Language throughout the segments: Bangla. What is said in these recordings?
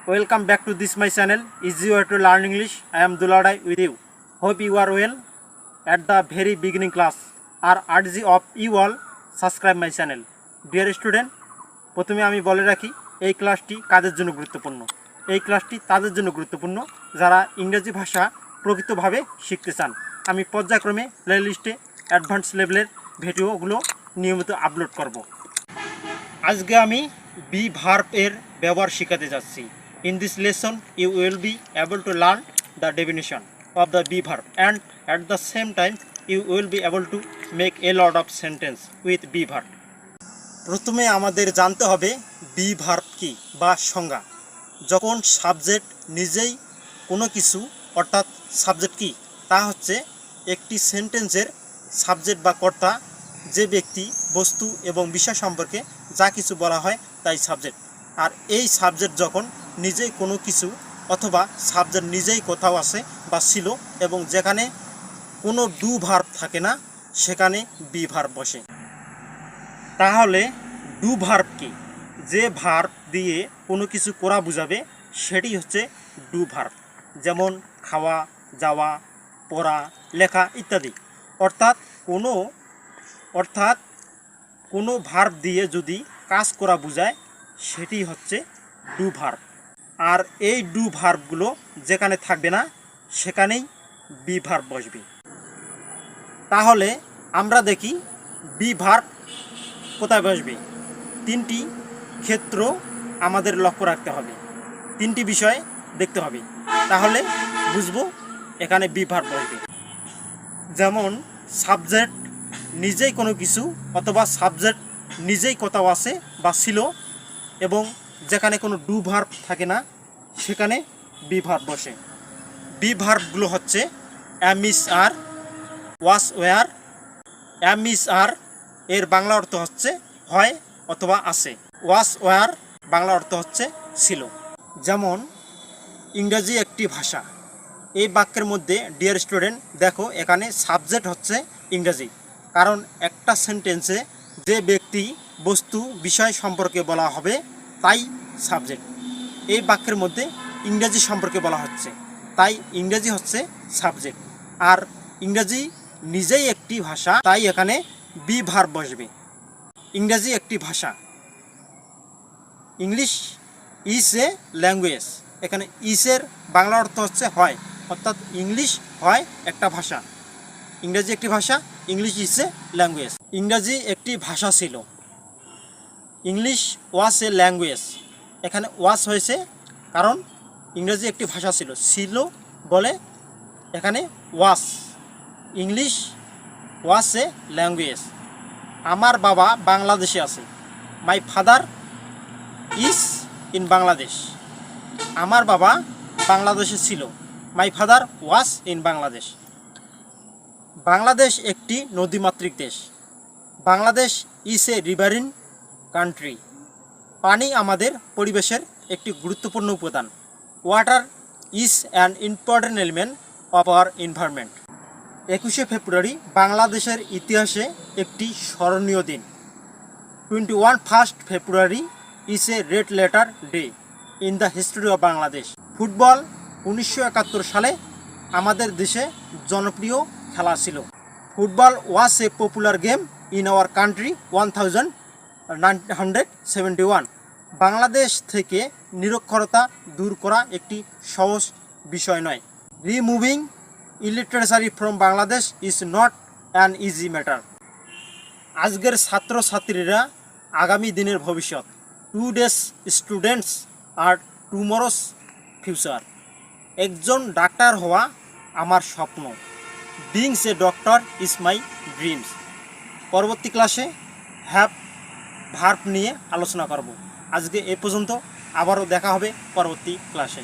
Welcome back to this my channel. Easy way to learn English. I am Duladai with you. Hope you are well. At the very beginning class, R urge of you all subscribe my channel. Dear student, প্রথমে আমি বলে রাখি এই ক্লাসটি কাদের জন্য গুরুত্বপূর্ণ। এই ক্লাসটি তাদের জন্য গুরুত্বপূর্ণ যারা ইংরেজি ভাষা প্রকৃতভাবে শিখতে চান। আমি পর্যায়ক্রমে প্লেলিস্টে অ্যাডভান্স লেভেলের ভিডিওগুলো নিয়মিত আপলোড করব। আজকে আমি বি ভার্ব এর ব্যবহার শেখাতে যাচ্ছি। In this lesson you will be able to learn the definition of the be verb and at the same time you will be able to make a lot of sentence with be verb. প্রথমে আমাদের জানতে হবে be verb কি বা সংজ্ঞা। যখন সাবজেক্ট নিজেই কোনো কিছু অর্থাৎ সাবজেক্ট কি তা হচ্ছে একটি সেন্টেন্সের সাবজেক্ট বা কর্তা, যে ব্যক্তি বস্তু এবং বিষয় সম্পর্কে যা কিছু বলা হয় তাই সাবজেক্ট। আর এই সাবজেক্ট যখন নিজেই কোনো কিছু অথবা সাবজেক্ট নিজেই কোথাও আসে বা ছিল এবং যেখানে কোনো ডু ভার্ব থাকে না সেখানে বি ভার্ব বসে। তাহলে ডু ভার্ব কি? যে ভার্ব দিয়ে কোনো কিছু করা বোঝাবে সেটি হচ্ছে ডু ভার্ব। যেমন খাওয়া, যাওয়া, পড়া, লেখা ইত্যাদি। অর্থাৎ কোনো ভার্ব দিয়ে যদি কাজ করা বোঝায় সেটি হচ্ছে ডু ভার্ব। আর এই ডু ভার্বগুলো যেখানে থাকবে না সেখানেই বি ভার্ব বসবে। তাহলে আমরা দেখি বি ভার্ব কোথায় বসবে। তিনটি ক্ষেত্র আমাদের লক্ষ্য রাখতে হবে, তিনটি বিষয় দেখতে হবে, তাহলে বুঝবো এখানে বি ভার্ব বসবে। যেমন সাবজেক্ট নিজেই কোনো কিছু অথবা সাবজেক্ট নিজেই কোথাও আসে বা ছিল এবং যেখানে কোনো ডু ভার্ব থাকে না সেখানে বি ভার্ব বসে। বি ভার্বগুলো হচ্ছে am is are, was were. Am is are এর বাংলা অর্থ হচ্ছে হয় অথবা আছে। ওয়াস ওয়ার বাংলা অর্থ হচ্ছে ছিল। যেমন ইংরেজি একটি ভাষা, এই বাক্যের মধ্যে ডিয়ার স্টুডেন্ট দেখো এখানে সাবজেক্ট হচ্ছে ইংরেজি, কারণ একটা সেন্টেন্সে যে ব্যক্তি বস্তু বিষয় সম্পর্কে বলা হবে তাই সাবজেক্ট। এই বাক্যের মধ্যে ইংরেজি সম্পর্কে বলা হচ্ছে তাই ইংরেজি হচ্ছে সাবজেক্ট। আর ইংরেজি নিজেই একটি ভাষা তাই এখানে বি ভার্ব বসবে। ইংরেজি একটি ভাষা, ইংলিশ ইজ এ ল্যাঙ্গুয়েজ। এখানে ইসের বাংলা অর্থ হচ্ছে হয়, অর্থাৎ ইংলিশ হয় একটা ভাষা। ইংরেজি একটি ভাষা, ইংলিশ ইজ এ ল্যাঙ্গুয়েজ। ইংরেজি একটি ভাষা ছিল, ইংলিশ ওয়াজ এ ল্যাঙ্গুয়েজ। এখানে ওয়াজ হয়েছে কারণ ইংরেজি একটি ভাষা ছিল, ছিল বলে এখানে ওয়াজ। ইংলিশ ওয়াজ এ ল্যাঙ্গুয়েজ। আমার বাবা বাংলাদেশে আছে, my father is in Bangladesh. আমার বাবা বাংলাদেশে ছিল, my father was in Bangladesh. Bangladesh একটি নদীমাতৃক দেশ, Bangladesh is a riverine country. পানি আমাদের পরিবেশের একটি গুরুত্বপূর্ণ উপাদান। Water is an important element of our environment. 21শে ফেব্রুয়ারি বাংলাদেশের ইতিহাসে একটি স্মরণীয় দিন। 21 February is a red letter day in the history of Bangladesh. Football 1971 সালে আমাদের দেশে জনপ্রিয় খেলা ছিল। Football was a popular game in our country 1971। Bangladesh থেকে নিরক্ষরতা দূর করা একটি সহজ বিষয় নয়। Removing illiteracy from Bangladesh is not an easy matter. আজকের ছাত্রছাত্রীরা আগামী দিনের ভবিষ্যৎ। Today's students are টুমরোস future. একজন ডাক্তার হওয়া আমার স্বপ্ন। Beings a doctor is my dreams. পরবর্তী ক্লাসে হ্যাভ ভার্ব নিয়ে আলোচনা করব। আজকে এ পর্যন্ত, আবারও দেখা হবে পরবর্তী ক্লাসে।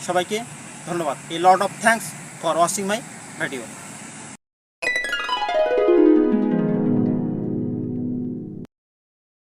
সবাইকে ধন্যবাদ। A lot of thanks for watching my video.